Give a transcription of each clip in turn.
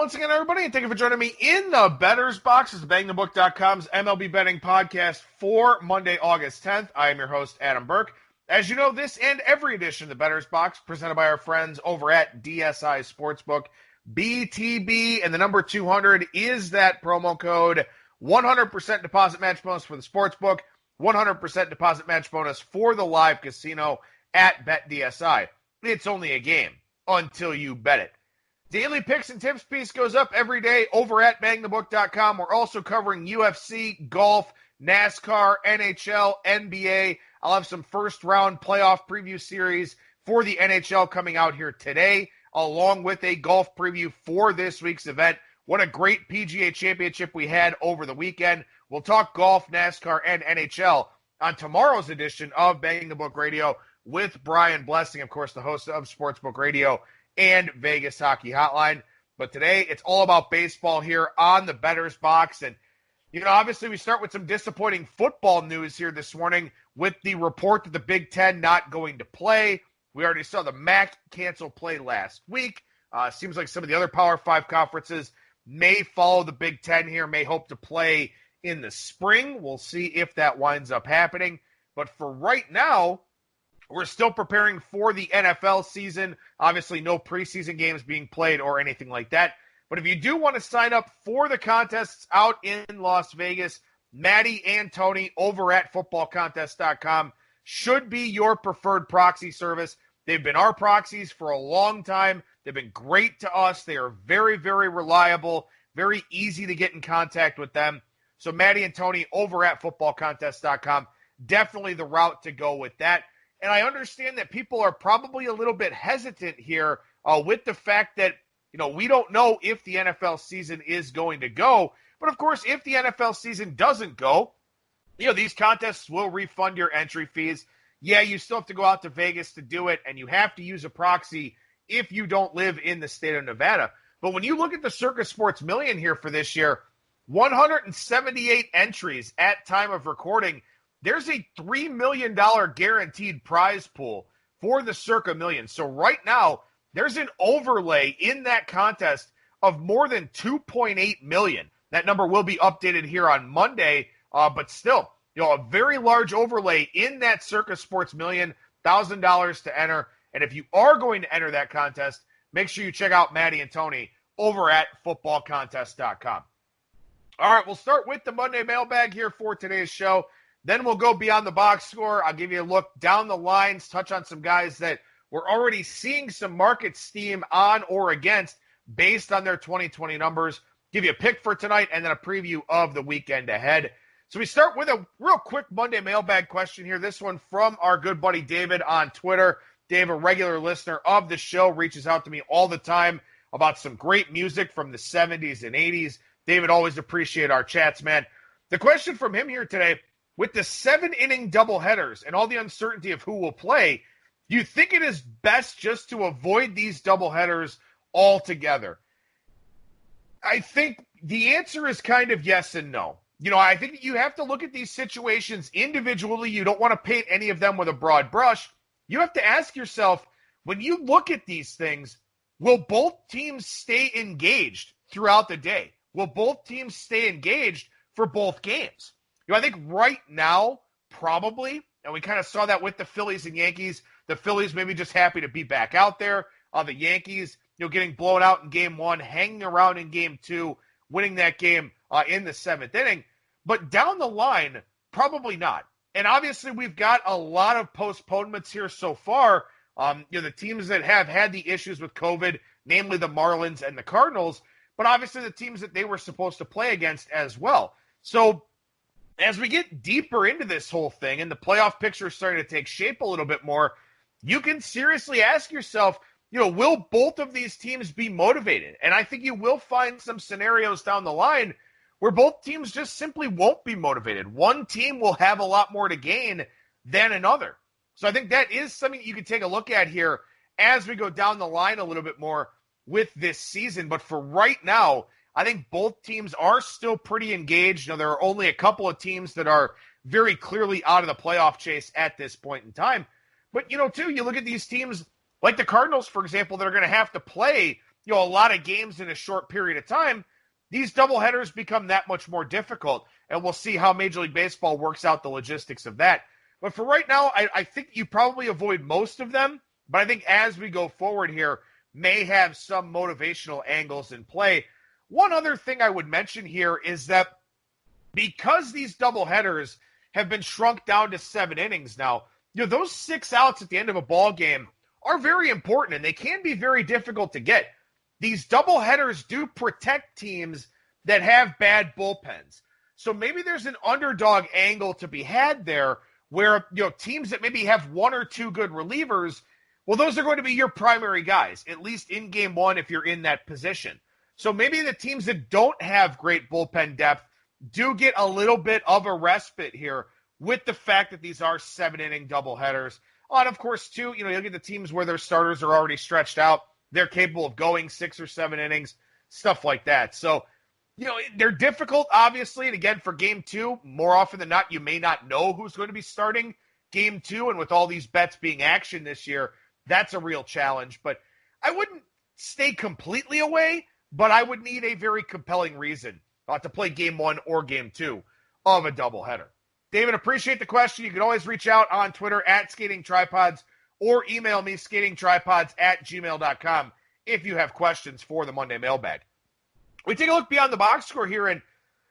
once again, everybody, and thank you for joining me in the Bettor's Box. This is BangTheBook.com's MLB betting podcast for Monday, August 10th. I am your host, Adam Burke. As you know, this and every edition of the Bettor's Box presented by our friends over at DSI Sportsbook. BTB and the number 200 is that promo code. 100% deposit match bonus for the Sportsbook. 100% deposit match bonus for the live casino at BetDSI. It's only a game until you bet it. Daily picks and tips piece goes up every day over at bangthebook.com. We're also covering UFC, golf, NASCAR, NHL, NBA. I'll have some first round playoff preview series for the NHL coming out here today, along with a golf preview for this week's event. What a great PGA championship we had over the weekend. We'll talk golf, NASCAR, and NHL on tomorrow's edition of Bang the Book Radio with Brian Blessing, of course, the host of Sportsbook Radio and Vegas Hockey Hotline. But today, it's all about baseball here on the Bettor's Box. And, you know, obviously we start with some disappointing football news here this morning with the report that the Big Ten not going to play. We already saw the MAC cancel play last week. Seems like some of the other Power 5 conferences may follow the Big Ten here, may hope to play in the spring. We'll see if that winds up happening. But for right now, we're still preparing for the NFL season. Obviously, no preseason games being played or anything like that. But if you do want to sign up for the contests out in Las Vegas, Maddie and Tony over at footballcontest.com should be your preferred proxy service. They've been our proxies for a long time. They've been great to us. They are very, very reliable, very easy to get in contact with them. So Maddie and Tony over at footballcontest.com, definitely the route to go with that. And I understand that people are probably a little bit hesitant here with the fact that, you know, we don't know if the NFL season is going to go. But, of course, if the NFL season doesn't go, you know, these contests will refund your entry fees. Yeah, you still have to go out to Vegas to do it, and you have to use a proxy if you don't live in the state of Nevada. But when you look at the Circus Sports Million here for this year, 178 entries at time of recording. There's a $3 million guaranteed prize pool for the Circa Million. So right now, there's an overlay in that contest of more than $2.8 million. That number will be updated here on Monday, but still, you know, a very large overlay in that Circa Sports Million, $1,000 to enter. And if you are going to enter that contest, make sure you check out Maddie and Tony over at footballcontest.com. All right, we'll start with the Monday Mailbag here for today's show. Then we'll go beyond the box score. I'll give you a look down the lines, touch on some guys that we're already seeing some market steam on or against based on their 2020 numbers. Give you a pick for tonight and then a preview of the weekend ahead. So we start with a real quick Monday Mailbag question here. This one from our good buddy David on Twitter. Dave, a regular listener of the show, reaches out to me all the time about some great music from the 70s and 80s. David, always appreciate our chats, man. The question from him here today, with the 7-inning doubleheaders and all the uncertainty of who will play, do you think it is best just to avoid these doubleheaders altogether? I think the answer is kind of yes and no. You know, I think you have to look at these situations individually. You don't want to paint any of them with a broad brush. You have to ask yourself, when you look at these things, will both teams stay engaged throughout the day? Will both teams stay engaged for both games? You know, I think right now, probably, and we kind of saw that with the Phillies and Yankees. The Phillies maybe just happy to be back out there. The Yankees, you know, getting blown out in game one, hanging around in game two, winning that game in the seventh inning. But down the line, probably not. And obviously, we've got a lot of postponements here so far. You know, the teams that have had the issues with COVID, namely the Marlins and the Cardinals, but obviously the teams that they were supposed to play against as well. So as we get deeper into this whole thing and the playoff picture is starting to take shape a little bit more, you can seriously ask yourself, you know, will both of these teams be motivated? And I think you will find some scenarios down the line where both teams just simply won't be motivated. One team will have a lot more to gain than another. So I think that is something you can take a look at here as we go down the line a little bit more with this season. But for right now, I think both teams are still pretty engaged. You know, there are only a couple of teams that are very clearly out of the playoff chase at this point in time. But, you know, too, you look at these teams like the Cardinals, for example, that are going to have to play, a lot of games in a short period of time, these doubleheaders become that much more difficult. And we'll see how Major League Baseball works out the logistics of that. But for right now, I think you probably avoid most of them. But I think as we go forward here, may have some motivational angles in play. One other thing I would mention here is that because these doubleheaders have been shrunk down to 7 innings now, those 6 outs at the end of a ball game are very important, and they can be very difficult to get. These doubleheaders do protect teams that have bad bullpens. So maybe there's an underdog angle to be had there where, teams that maybe have 1 or 2 good relievers, well, those are going to be your primary guys, at least in game 1 if you're in that position. So maybe the teams that don't have great bullpen depth do get a little bit of a respite here with the fact that these are 7-inning doubleheaders. And of course, too, you'll get the teams where their starters are already stretched out. They're capable of going 6 or 7 innings, stuff like that. So, they're difficult, obviously. And again, for game 2, more often than not, you may not know who's going to be starting game 2. And with all these bets being action this year, that's a real challenge. But I wouldn't stay completely away, but I would need a very compelling reason to play game 1 or game 2 of a doubleheader. David, appreciate the question. You can always reach out on Twitter at Skating Tripods or email me skatingtripods@gmail.com if you have questions for the Monday Mailbag. We take a look beyond the box score here, and,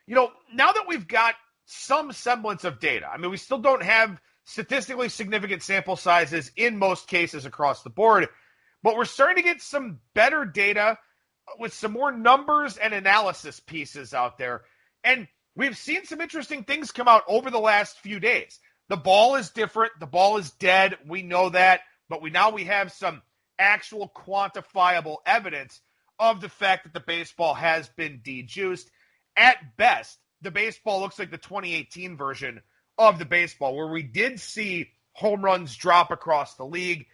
now that we've got some semblance of data, I mean, we still don't have statistically significant sample sizes in most cases across the board, but we're starting to get some better data with some more numbers and analysis pieces out there. And we've seen some interesting things come out over the last few days. The ball is different. The ball is dead. We know that. But we have some actual quantifiable evidence of the fact that the baseball has been dejuiced. At best, the baseball looks like the 2018 version of the baseball, where we did see home runs drop across the league.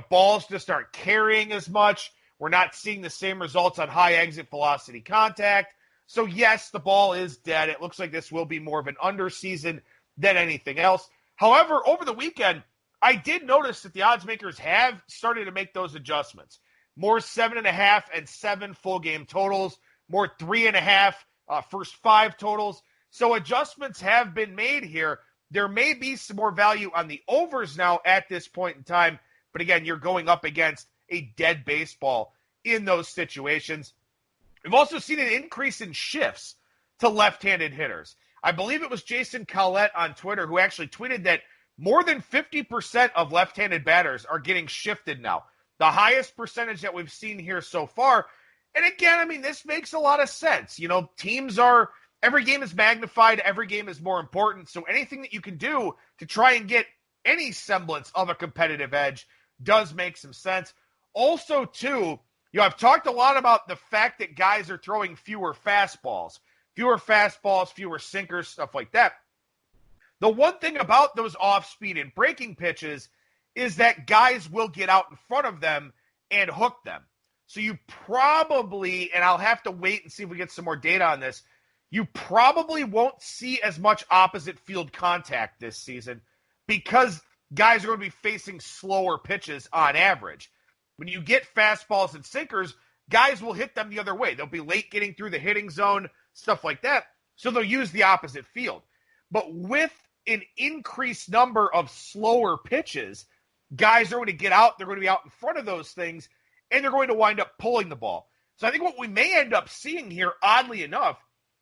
Balls just aren't carrying as much. We're not seeing the same results on high exit velocity contact. So yes, the ball is dead. It looks like this will be more of an under season than anything else. However, over the weekend, I did notice that the odds makers have started to make those adjustments. More 7.5 and 7 full game totals, more 3.5 first 5 totals. So adjustments have been made here. There may be some more value on the overs now at this point in time. But again, you're going up against a dead baseball in those situations. We've also seen an increase in shifts to left-handed hitters. I believe it was Jason Collette on Twitter who actually tweeted that more than 50% of left-handed batters are getting shifted now. The highest percentage that we've seen here so far. And again, I mean, this makes a lot of sense. Every game is magnified. Every game is more important. So anything that you can do to try and get any semblance of a competitive edge does make some sense. Also, too, I've talked a lot about the fact that guys are throwing fewer fastballs, fewer sinkers, stuff like that. The one thing about those off-speed and breaking pitches is that guys will get out in front of them and hook them. So you probably, and I'll have to wait and see if we get some more data on this, you probably won't see as much opposite field contact this season because guys are going to be facing slower pitches on average. When you get fastballs and sinkers, guys will hit them the other way. They'll be late getting through the hitting zone, stuff like that. So they'll use the opposite field. But with an increased number of slower pitches, guys are going to get out. They're going to be out in front of those things, and they're going to wind up pulling the ball. So I think what we may end up seeing here, oddly enough,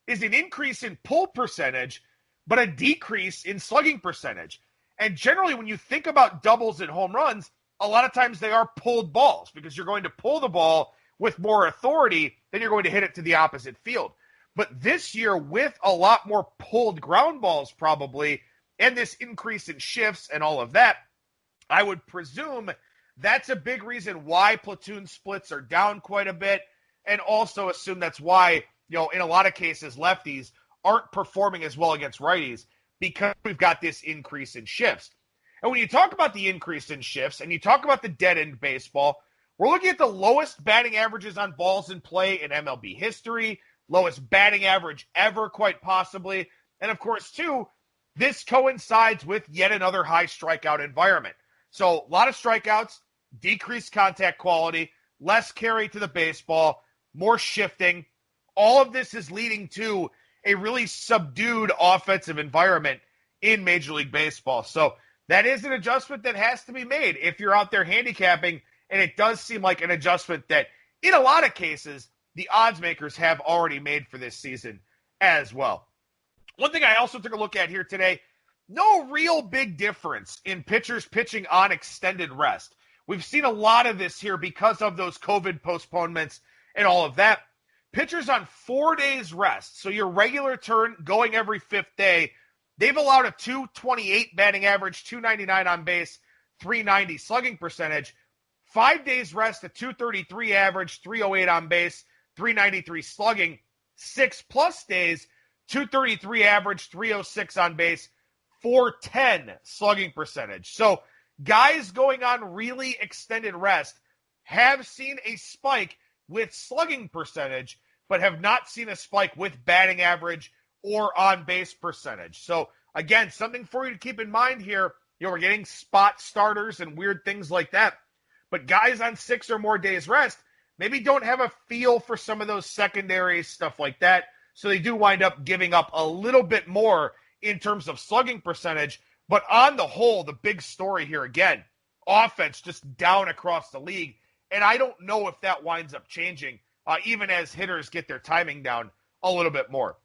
is an increase in pull percentage, but a decrease in slugging percentage. And generally, when you think about doubles and home runs, a lot of times they are pulled balls because you're going to pull the ball with more authority than you're going to hit it to the opposite field. But this year, with a lot more pulled ground balls probably, and this increase in shifts and all of that, I would presume that's a big reason why platoon splits are down quite a bit, and also assume that's why, in a lot of cases, lefties aren't performing as well against righties because we've got this increase in shifts. And when you talk about the increase in shifts and you talk about the dead-end baseball, we're looking at the lowest batting averages on balls in play in MLB history, lowest batting average ever, quite possibly. And of course, too, this coincides with yet another high strikeout environment. So a lot of strikeouts, decreased contact quality, less carry to the baseball, more shifting. All of this is leading to a really subdued offensive environment in Major League Baseball. So that is an adjustment that has to be made if you're out there handicapping, and it does seem like an adjustment that, in a lot of cases, the odds makers have already made for this season as well. One thing I also took a look at here today, no real big difference in pitchers pitching on extended rest. We've seen a lot of this here because of those COVID postponements and all of that. Pitchers on 4 days rest, so your regular turn going every fifth day, they've allowed a 228 batting average, 299 on base, 390 slugging percentage. 5 days rest, a 233 average, 308 on base, 393 slugging. 6+ days, 233 average, 306 on base, 410 slugging percentage. So guys going on really extended rest have seen a spike with slugging percentage, but have not seen a spike with batting average or on-base percentage. So, again, something for you to keep in mind here. We're getting spot starters and weird things like that. But guys on 6 or more days rest maybe don't have a feel for some of those secondaries, stuff like that. So they do wind up giving up a little bit more in terms of slugging percentage. But on the whole, the big story here, again, offense just down across the league. And I don't know if that winds up changing, even as hitters get their timing down a little bit more.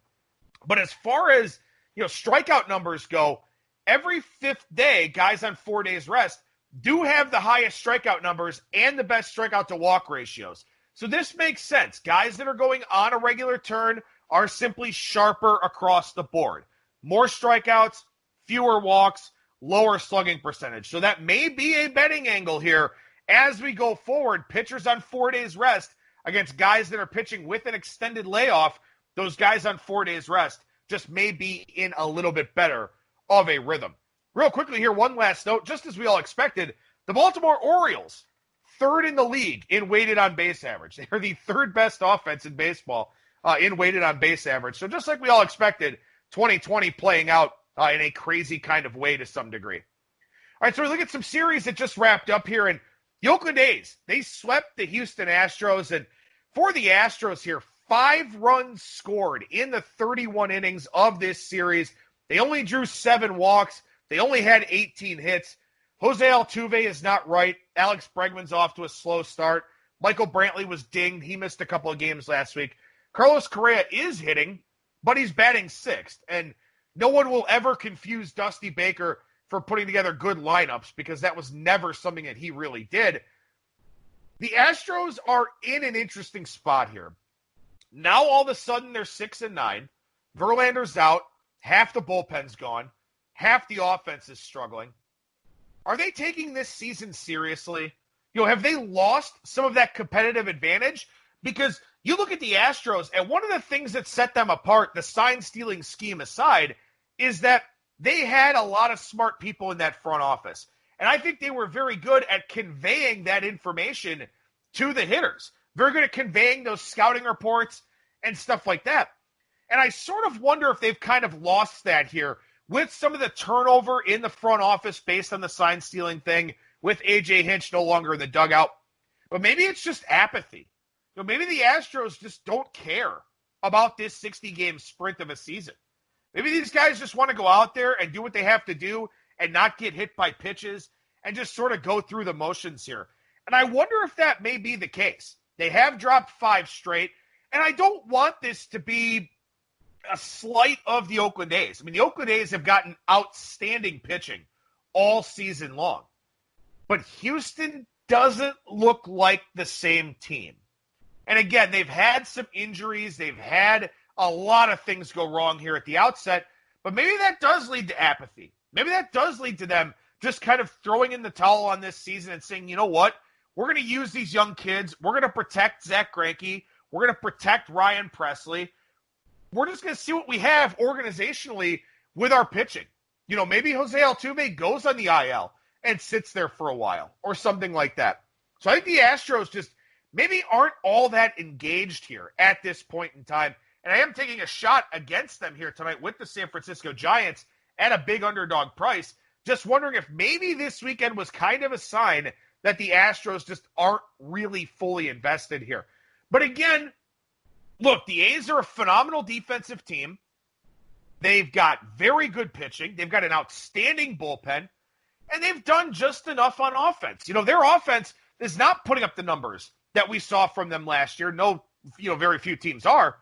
But as far as, strikeout numbers go, every fifth day, guys on 4 days rest do have the highest strikeout numbers and the best strikeout to walk ratios. So this makes sense. Guys that are going on a regular turn are simply sharper across the board. More strikeouts, fewer walks, lower slugging percentage. So that may be a betting angle here as we go forward. Pitchers on 4 days rest against guys that are pitching with an extended layoff. Those guys on 4 days rest just may be in a little bit better of a rhythm. Real quickly here, one last note. Just as we all expected, the Baltimore Orioles, third in the league in weighted on base average. They are the third best offense in baseball in weighted on base average. So just like we all expected, 2020 playing out in a crazy kind of way to some degree. All right, so we look at some series that just wrapped up here. And the Oakland A's, they swept the Houston Astros. And for the Astros here, 5 runs scored in the 31 innings of this series. They only drew 7 walks. They only had 18 hits. Jose Altuve is not right. Alex Bregman's off to a slow start. Michael Brantley was dinged. He missed a couple of games last week. Carlos Correa is hitting, but he's batting 6th. And no one will ever confuse Dusty Baker for putting together good lineups because that was never something that he really did. The Astros are in an interesting spot here. Now all of a sudden they're 6-9. Verlander's out. Half the bullpen's gone. Half the offense is struggling. Are they taking this season seriously? Have they lost some of that competitive advantage? Because you look at the Astros, and one of the things that set them apart, the sign-stealing scheme aside, is that they had a lot of smart people in that front office. And I think they were very good at conveying that information to the hitters. Very good at conveying those scouting reports and stuff like that. And I sort of wonder if they've kind of lost that here with some of the turnover in the front office based on the sign-stealing thing, with A.J. Hinch no longer in the dugout. But maybe it's just apathy. Maybe the Astros just don't care about this 60-game sprint of a season. Maybe these guys just want to go out there and do what they have to do and not get hit by pitches and just sort of go through the motions here. And I wonder if that may be the case. They have dropped 5 straight, and I don't want this to be a slight of the Oakland A's. I mean, the Oakland A's have gotten outstanding pitching all season long. But Houston doesn't look like the same team. And again, they've had some injuries. They've had a lot of things go wrong here at the outset. But maybe that does lead to apathy. Maybe that does lead to them just kind of throwing in the towel on this season and saying, you know what? We're going to use these young kids. We're going to protect Zach Greinke. We're going to protect Ryan Presley. We're just going to see what we have organizationally with our pitching. Maybe Jose Altuve goes on the IL and sits there for a while or something like that. So I think the Astros just maybe aren't all that engaged here at this point in time. And I am taking a shot against them here tonight with the San Francisco Giants at a big underdog price. Just wondering if maybe this weekend was kind of a sign that the Astros just aren't really fully invested here. But again, look, the A's are a phenomenal defensive team. They've got very good pitching. They've got an outstanding bullpen. And they've done just enough on offense. Their offense is not putting up the numbers that we saw from them last year. No, very few teams are.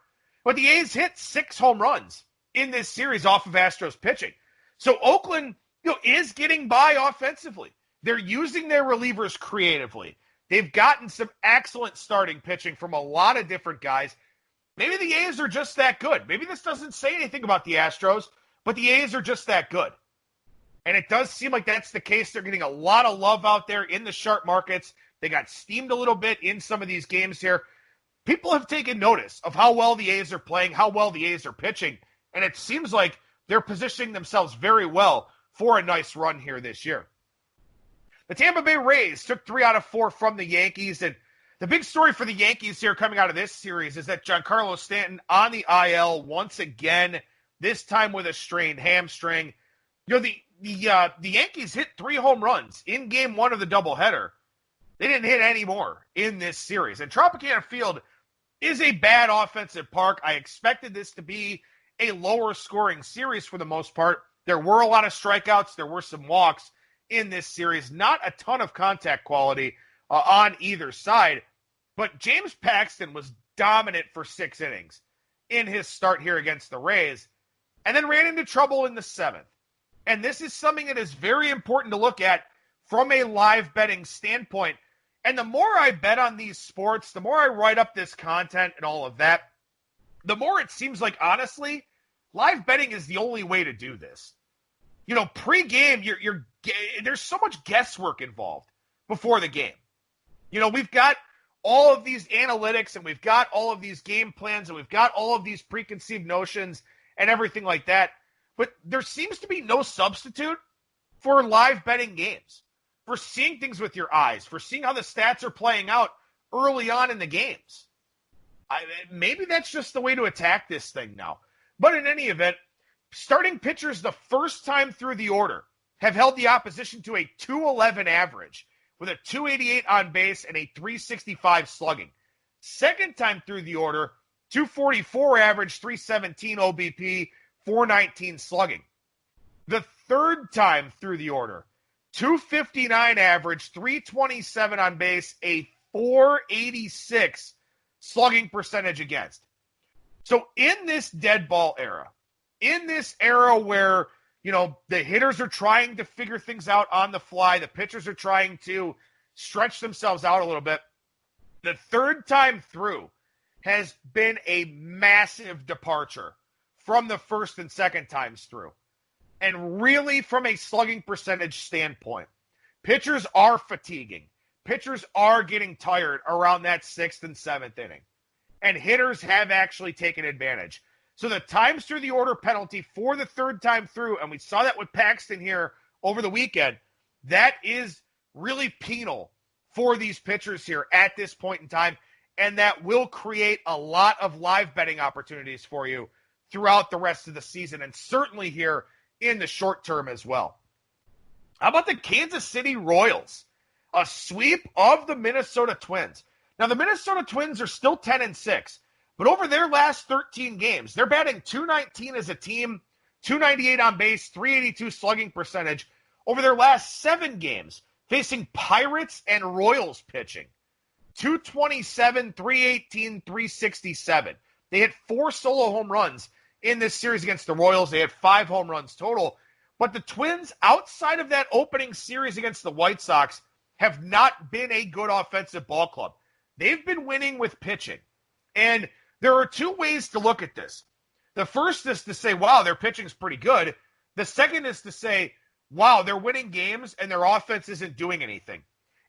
But the A's hit 6 home runs in this series off of Astros pitching. So Oakland, is getting by offensively. They're using their relievers creatively. They've gotten some excellent starting pitching from a lot of different guys. Maybe the A's are just that good. Maybe this doesn't say anything about the Astros, but the A's are just that good. And it does seem like that's the case. They're getting a lot of love out there in the sharp markets. They got steamed a little bit in some of these games here. People have taken notice of how well the A's are playing, how well the A's are pitching, and it seems like they're positioning themselves very well for a nice run here this year. The Tampa Bay Rays took 3 out of 4 from the Yankees, and the big story for the Yankees here coming out of this series is that Giancarlo Stanton on the IL once again, this time with a strained hamstring. The Yankees hit 3 home runs in game 1 of the doubleheader. They didn't hit any more in this series. And Tropicana Field is a bad offensive park. I expected this to be a lower scoring series for the most part. There were a lot of strikeouts. There were some walks in this series. Not a ton of contact quality on either side. But James Paxton was dominant for 6 innings in his start here against the Rays, and then ran into trouble in the 7th. And this is something that is very important to look at from a live betting standpoint. And the more I bet on these sports, the more I write up this content and all of that, the more it seems like, honestly, live betting is the only way to do this. Pre-game, there's so much guesswork involved before the game. We've got all of these analytics, and we've got all of these game plans, and we've got all of these preconceived notions and everything like that. But there seems to be no substitute for live betting games, for seeing things with your eyes, for seeing how the stats are playing out early on in the games. Maybe that's just the way to attack this thing now. But in any event, starting pitchers the first time through the order have held the opposition to a 211 average with a 288 on base and a 365 slugging. Second time through the order, 244 average, 317 OBP, 419 slugging. The third time through the order, 259 average, 327 on base, a 486 slugging percentage against. So in this dead ball era, in this era where, the hitters are trying to figure things out on the fly, the pitchers are trying to stretch themselves out a little bit, the third time through has been a massive departure from the first and second times through. And really, from a slugging percentage standpoint, pitchers are fatiguing. Pitchers are getting tired around that 6th and 7th inning. And hitters have actually taken advantage. So the times through the order penalty for the third time through, and we saw that with Paxton here over the weekend, that is really penal for these pitchers here at this point in time. And that will create a lot of live betting opportunities for you throughout the rest of the season, and certainly here in the short term as well. How about the Kansas City Royals? A sweep of the Minnesota Twins. Now, the Minnesota Twins are still 10-6, but over their last 13 games, they're batting .219 as a team, 298 on base, 382 slugging percentage. Over their last 7 games, facing Pirates and Royals pitching, 227, 318, 367. They hit 4 solo home runs in this series against the Royals. They had 5 home runs total. But the Twins, outside of that opening series against the White Sox, have not been a good offensive ball club. They've been winning with pitching. And there are 2 ways to look at this. The first is to say, wow, their pitching's pretty good. The second is to say, wow, they're winning games and their offense isn't doing anything.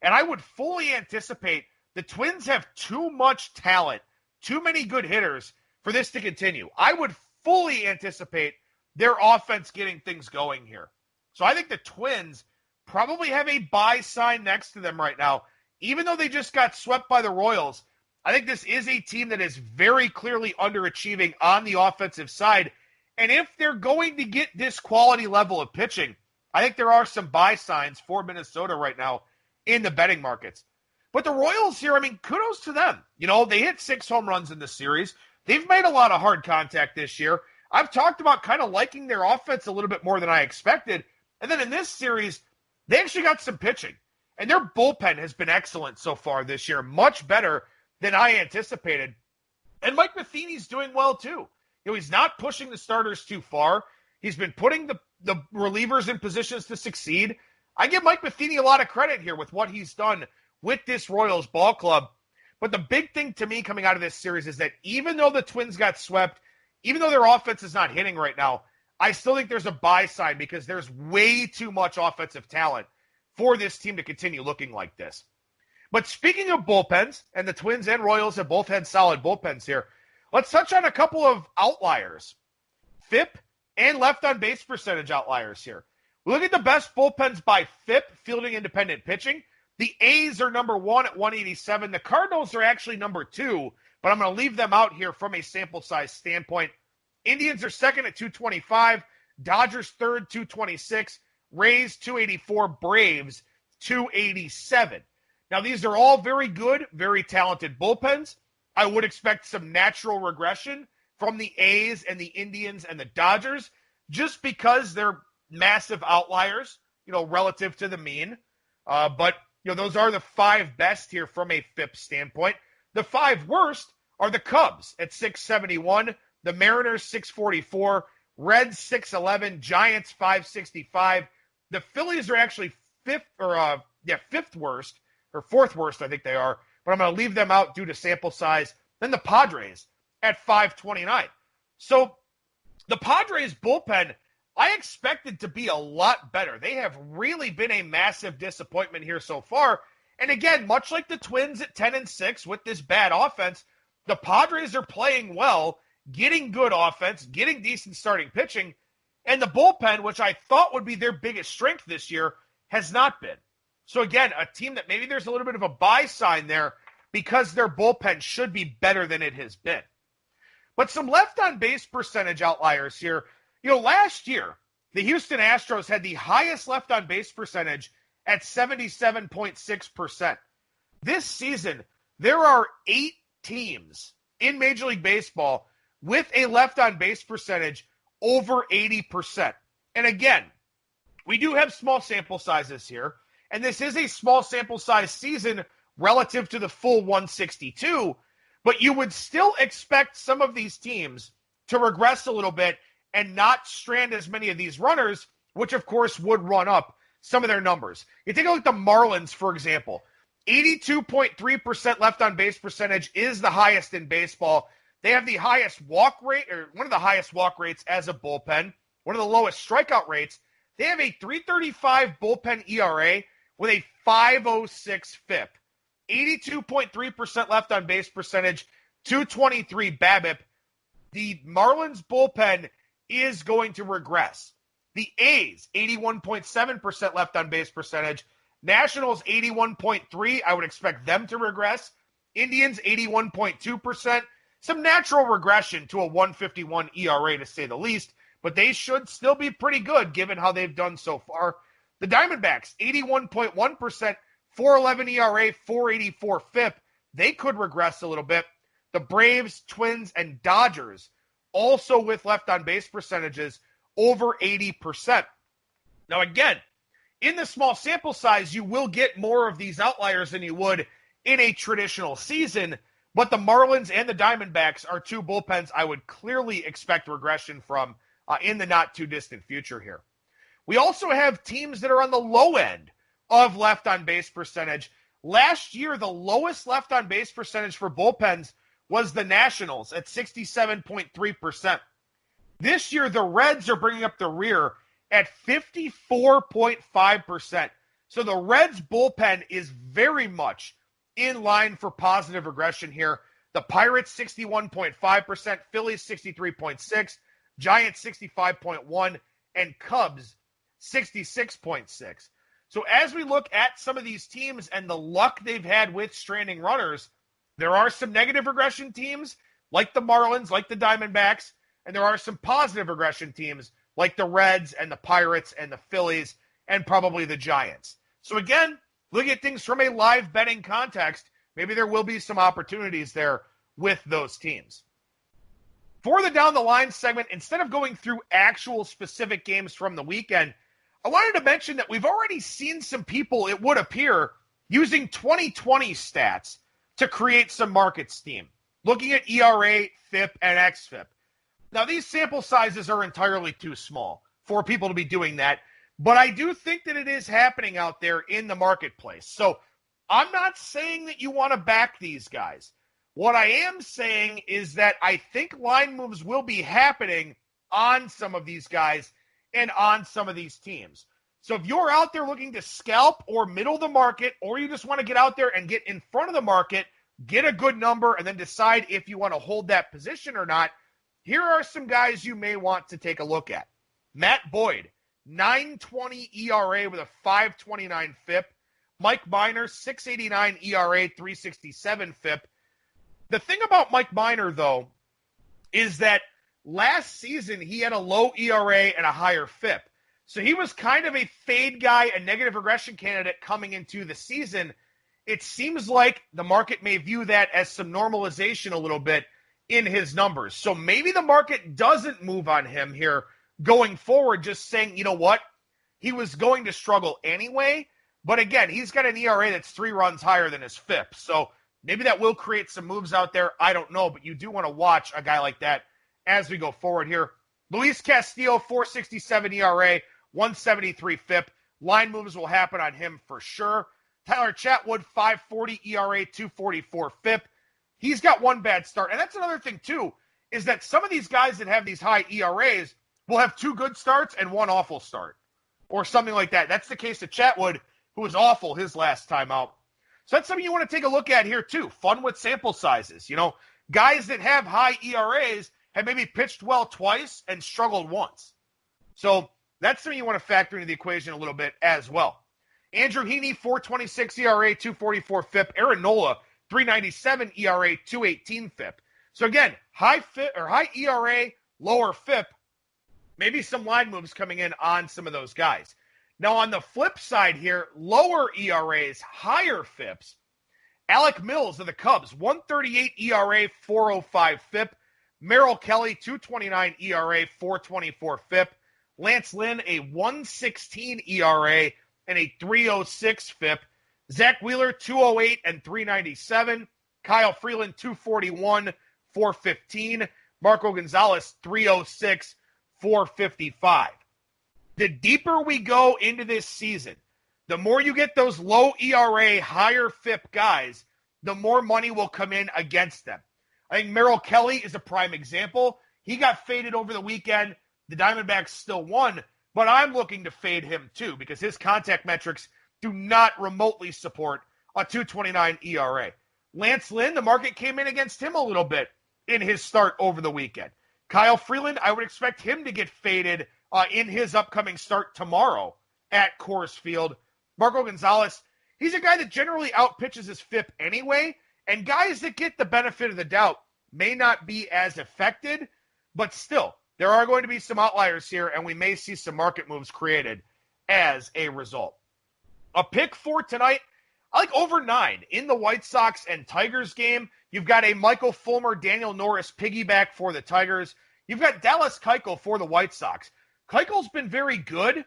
And I would fully anticipate the Twins have too much talent, too many good hitters for this to continue. I would fully anticipate their offense getting things going here. So I think the Twins probably have a buy sign next to them right now. Even though they just got swept by the Royals, I think this is a team that is very clearly underachieving on the offensive side. And if they're going to get this quality level of pitching, I think there are some buy signs for Minnesota right now in the betting markets. But the Royals here, I mean, kudos to them. You know, they hit 6 home runs in the series. They've made a lot of hard contact this year. I've talked about kind of liking their offense a little bit more than I expected. And then in this series, they actually got some pitching. And their bullpen has been excellent so far this year, much better than I anticipated. And Mike Matheny's doing well too. You know, he's not pushing the starters too far. He's been putting the relievers in positions to succeed. I give Mike Matheny a lot of credit here with what he's done with this Royals ball club. But the big thing to me coming out of this series is that even though the Twins got swept, even though their offense is not hitting right now, I still think there's a buy sign because there's way too much offensive talent for this team to continue looking like this. But speaking of bullpens, and the Twins and Royals have both had solid bullpens here, let's touch on a couple of outliers. FIP and left on base percentage outliers here. We look at the best bullpens by FIP, fielding independent pitching. The A's are number 1 at 187. The Cardinals are actually number 2, but I'm going to leave them out here from a sample size standpoint. Indians are second at 225. Dodgers third, 226. Rays, 284. Braves, 287. Now, these are all very good, very talented bullpens. I would expect some natural regression from the A's and the Indians and the Dodgers just because they're massive outliers, you know, relative to the mean. But you know, those are the 5 best here from a FIP standpoint. The 5 worst are the Cubs at 671, the Mariners 644, Reds 611, Giants 565. The Phillies are actually fifth worst, or 4th worst, I think they are, but I'm going to leave them out due to sample size. Then the Padres at 529. So the Padres bullpen, I expected to be a lot better. They have really been a massive disappointment here so far. And again, much like the Twins at 10-6 with this bad offense, the Padres are playing well, getting good offense, getting decent starting pitching, and the bullpen, which I thought would be their biggest strength this year, has not been. So again, a team that maybe there's a little bit of a buy sign there because their bullpen should be better than it has been. But some left-on-base percentage outliers here. You know, last year, the Houston Astros had the highest left-on-base percentage at 77.6%. This season, there are 8 teams in Major League Baseball with a left-on-base percentage over 80%. And again, we do have small sample sizes here, and this is a small sample size season relative to the full 162, but you would still expect some of these teams to regress a little bit and not strand as many of these runners, which of course would run up some of their numbers. You take a look at the Marlins, for example. 82.3% left on base percentage is the highest in baseball. They have the highest walk rate, or one of the highest walk rates as a bullpen, one of the lowest strikeout rates. They have a 3.35 bullpen ERA with a 5.06 FIP. 82.3% left on base percentage, 223 BABIP. The Marlins bullpen is going to regress. The A's, 81.7% left on base percentage. Nationals, 81.3%. I would expect them to regress. Indians, 81.2%. Some natural regression to a 151 ERA to say the least, but they should still be pretty good given how they've done so far. The Diamondbacks, 81.1%, 4.11 ERA, 4.84 FIP. They could regress a little bit. The Braves, Twins, and Dodgers, also with left on base percentages over 80%. Now again, in the small sample size, you will get more of these outliers than you would in a traditional season, but the Marlins and the Diamondbacks are 2 bullpens I would clearly expect regression from in the not-too-distant future here. We also have teams that are on the low end of left-on-base percentage. Last year, the lowest left-on-base percentage for bullpens was the Nationals at 67.3%. This year, the Reds are bringing up the rear at 54.5%. So the Reds bullpen is very much in line for positive regression here. The Pirates 61.5%, Phillies 63.6%, Giants 65.1%, and Cubs 66.6%. So as we look at some of these teams and the luck they've had with stranding runners, there are some negative regression teams like the Marlins, like the Diamondbacks, and there are some positive regression teams like the Reds and the Pirates and the Phillies and probably the Giants. So again, looking at things from a live betting context, maybe there will be some opportunities there with those teams. For the down the line segment, instead of going through actual specific games from the weekend, I wanted to mention that we've already seen some people, it would appear, using 2020 stats to create some market steam, looking at ERA, FIP, and XFIP. Now, these sample sizes are entirely too small for people to be doing that, but I do think that it is happening out there in the marketplace. So I'm not saying that you want to back these guys. What I am saying is that I think line moves will be happening on some of these guys and on some of these teams. So if you're out there looking to scalp or middle the market, or you just want to get out there and get in front of the market, get a good number, and then decide if you want to hold that position or not, here are some guys you may want to take a look at. Matt Boyd, 9.20 ERA with a 5.29 FIP. Mike Minor, 6.89 ERA, 3.67 FIP. The thing about Mike Minor, though, is that last season he had a low ERA and a higher FIP. So he was kind of a fade guy, a negative regression candidate coming into the season. It seems like the market may view that as some normalization a little bit in his numbers. So maybe the market doesn't move on him here going forward, just saying, you know what, he was going to struggle anyway. But again, he's got an ERA that's 3 runs higher than his FIP. So maybe that will create some moves out there. I don't know, but you do want to watch a guy like that as we go forward here. Luis Castillo, 4.67 ERA, 1.73 FIP. Line moves will happen on him for sure. Tyler Chatwood, 5.40 ERA, 2.44 FIP. He's got one bad start. And that's another thing, too, is that some of these guys that have these high ERAs will have 2 good starts and 1 awful start or something like that. That's the case of Chatwood, who was awful his last time out. So that's something you want to take a look at here, too. Fun with sample sizes. You know, guys that have high ERAs have maybe pitched well twice and struggled once. So that's something you want to factor into the equation a little bit as well. Andrew Heaney, 4.26 ERA, 2.44 FIP. Aaron Nola, 3.97 ERA, 2.18 FIP. So again, high FIP or high ERA, lower FIP. Maybe some line moves coming in on some of those guys. Now on the flip side here, lower ERAs, higher FIPs. Alec Mills of the Cubs, 1.38 ERA, 4.05 FIP. Merrill Kelly, 2.29 ERA, 4.24 FIP. Lance Lynn, a 1.16 ERA and a 3.06 FIP. Zach Wheeler, 2.08 and 3.97. Kyle Freeland, 2.41, 4.15. Marco Gonzalez, 3.06, 4.55. The deeper we go into this season, the more you get those low ERA, higher FIP guys, the more money will come in against them. I think Merrill Kelly is a prime example. He got faded over the weekend. The Diamondbacks still won, but I'm looking to fade him too because his contact metrics do not remotely support a 2.29 ERA. Lance Lynn, the market came in against him a little bit in his start over the weekend. Kyle Freeland, I would expect him to get faded in his upcoming start tomorrow at Coors Field. Marco Gonzalez, he's a guy that generally outpitches his FIP anyway, and guys that get the benefit of the doubt may not be as affected, but still, there are going to be some outliers here, and we may see some market moves created as a result. A pick for tonight, I like over 9 in the White Sox and Tigers game. You've got a Michael Fulmer, Daniel Norris piggyback for the Tigers. You've got Dallas Keuchel for the White Sox. Keuchel's been very good,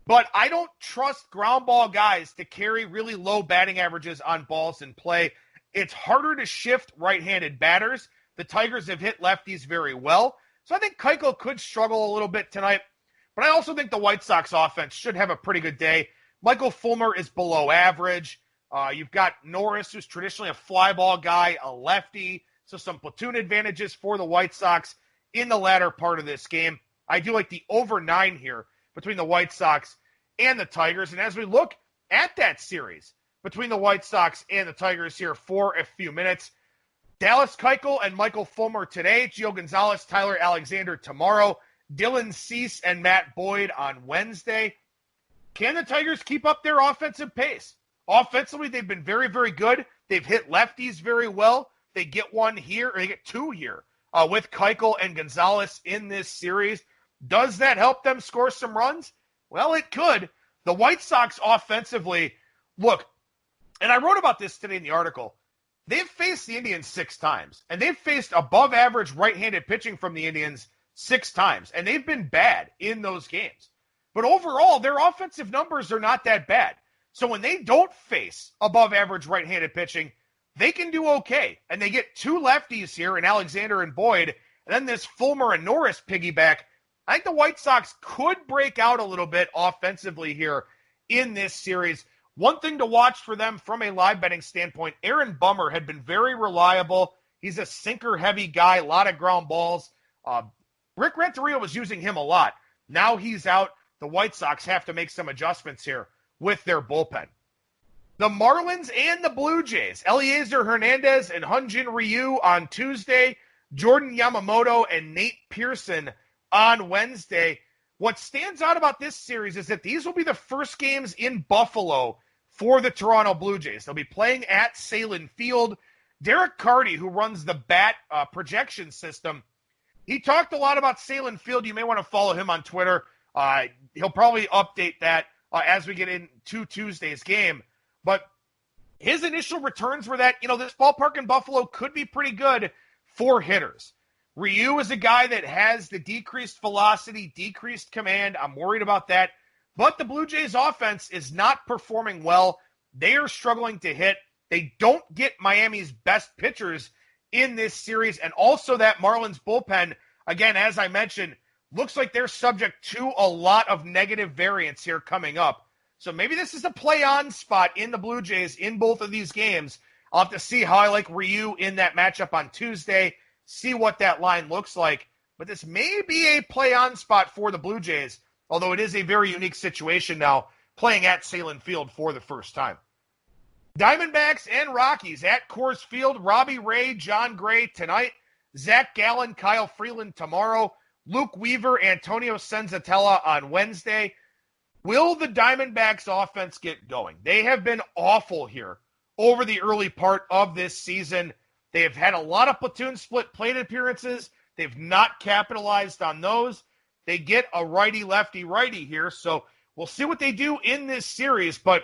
but I don't trust ground ball guys to carry really low batting averages on balls in play. It's harder to shift right-handed batters. The Tigers have hit lefties very well. So I think Keuchel could struggle a little bit tonight. But I also think the White Sox offense should have a pretty good day. Michael Fulmer is below average. You've got Norris, who's traditionally a fly ball guy, a lefty. So some platoon advantages for the White Sox in the latter part of this game. I do like the over 9 here between the White Sox and the Tigers. And as we look at that series between the White Sox and the Tigers here for a few minutes, Dallas Keuchel and Michael Fulmer today, Gio Gonzalez, Tyler Alexander tomorrow, Dylan Cease and Matt Boyd on Wednesday. Can the Tigers keep up their offensive pace? Offensively, they've been very, very good. They've hit lefties very well. They get one here, or they get 2 here with Keuchel and Gonzalez in this series. Does that help them score some runs? Well, it could. The White Sox offensively look, and I wrote about this today in the article, they've faced the Indians 6 times, and they've faced above average right-handed pitching from the Indians 6 times, and they've been bad in those games. But overall, their offensive numbers are not that bad. So when they don't face above average right-handed pitching, they can do okay. And they get 2 lefties here in Alexander and Boyd, and then this Fulmer and Norris piggyback. I think the White Sox could break out a little bit offensively here in this series. One thing to watch for them from a live betting standpoint, Aaron Bummer had been very reliable. He's a sinker-heavy guy, a lot of ground balls. Rick Renteria was using him a lot. Now he's out. The White Sox have to make some adjustments here with their bullpen. The Marlins and the Blue Jays, Eliezer Hernandez and Hyun-Jin Ryu on Tuesday, Jordan Yamamoto and Nate Pearson on Wednesday. What stands out about this series is that these will be the first games in Buffalo for the Toronto Blue Jays. They'll be playing at Salin Field. Derek Carty, who runs the BAT projection system, he talked a lot about Salin Field. You may want to follow him on Twitter. He'll probably update that as we get into Tuesday's game. But his initial returns were that, this ballpark in Buffalo could be pretty good for hitters. Ryu is a guy that has the decreased velocity, decreased command. I'm worried about that. But the Blue Jays offense is not performing well. They are struggling to hit. They don't get Miami's best pitchers in this series. And also that Marlins bullpen, again, as I mentioned, looks like they're subject to a lot of negative variance here coming up. So maybe this is a play-on spot in the Blue Jays in both of these games. I'll have to see how I like Ryu in that matchup on Tuesday, see what that line looks like. But this may be a play-on spot for the Blue Jays, although it is a very unique situation now, playing at Salin Field for the first time. Diamondbacks and Rockies at Coors Field, Robbie Ray, John Gray tonight, Zach Gallen, Kyle Freeland tomorrow, Luke Weaver, Antonio Senzatella on Wednesday. Will the Diamondbacks offense get going? They have been awful here over the early part of this season. They have had a lot of platoon split plate appearances. They've not capitalized on those. They get a righty-lefty-righty here, so we'll see what they do in this series. But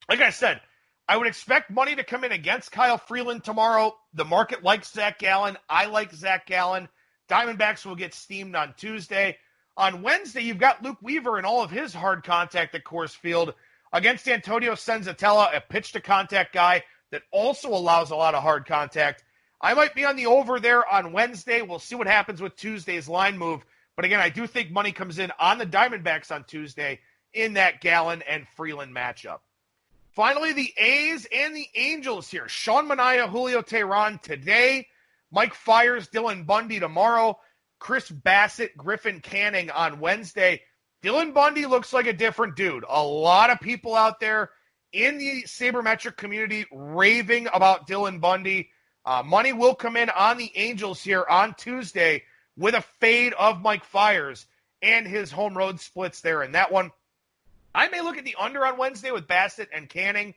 like I said, I would expect money to come in against Kyle Freeland tomorrow. The market likes Zach Gallen. I like Zach Gallen. Diamondbacks will get steamed on Tuesday. On Wednesday, you've got Luke Weaver and all of his hard contact at Coors Field against Antonio Senzatella, a pitch-to-contact guy that also allows a lot of hard contact. I might be on the over there on Wednesday. We'll see what happens with Tuesday's line move. But again, I do think money comes in on the Diamondbacks on Tuesday in that Gallen and Freeland matchup. Finally, the A's and the Angels here. Sean Manaea, Julio Teheran today. Mike Fiers, Dylan Bundy tomorrow. Chris Bassett, Griffin Canning on Wednesday. Dylan Bundy looks like a different dude. A lot of people out there in the sabermetric community raving about Dylan Bundy. Money will come in on the Angels here on Tuesday with a fade of Mike Fiers and his home road splits there in that one. I may look at the under on Wednesday with Bassett and Canning.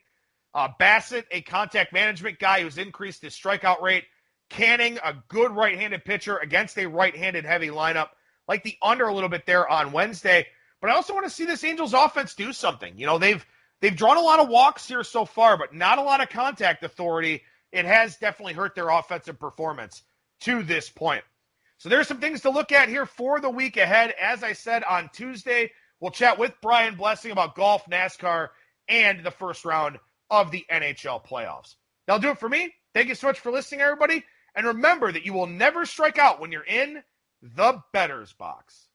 Bassett, a contact management guy who's increased his strikeout rate. Canning, a good right-handed pitcher against a right-handed heavy lineup. Like the under a little bit there on Wednesday. But I also want to see this Angels offense do something. They've drawn a lot of walks here so far, but not a lot of contact authority. It has definitely hurt their offensive performance to this point. So there's some things to look at here for the week ahead. As I said, on Tuesday, we'll chat with Brian Blessing about golf, NASCAR, and the first round of the NHL playoffs. That'll do it for me. Thank you so much for listening, everybody. And remember that you will never strike out when you're in the bettor's box.